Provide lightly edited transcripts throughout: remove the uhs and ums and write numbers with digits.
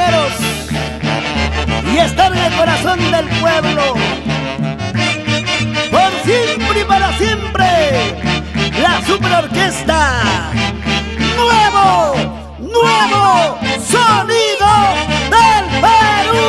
Guerreros y está en el corazón del pueblo. Por siempre y para siempre, la Superorquesta. Nuevo sonido del Perú.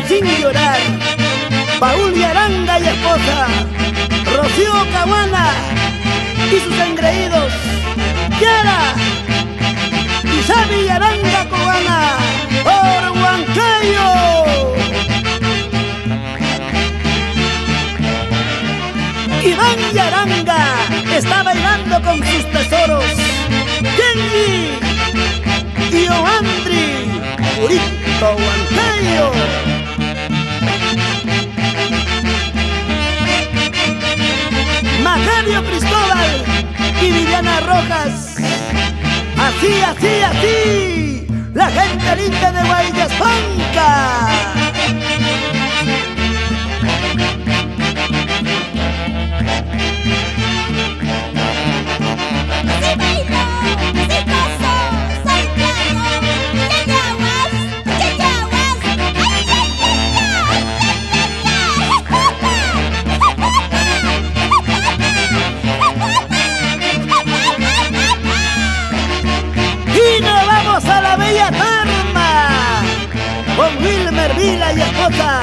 Sin llorar, Paul Yaranga y esposa, Rocío Caguana y sus engreídos, Yara y Xavi Yaranga Cubana, por Huancayo. Iván Yaranga está bailando con sus tesoros, Kenji y Oandri, Purito Huancayo. Macario Cristóbal y Viviana Rojas. Así, la gente linda de Guayaspanca. A la bella Tarma con Wilmer Vila y esposa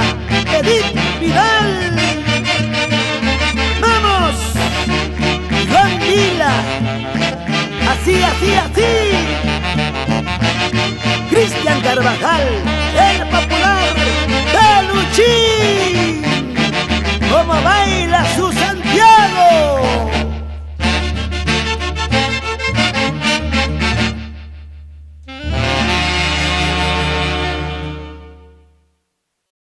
Edith Vidal. ¡Vamos! Juan Vila. Así. Cristian Carvajal.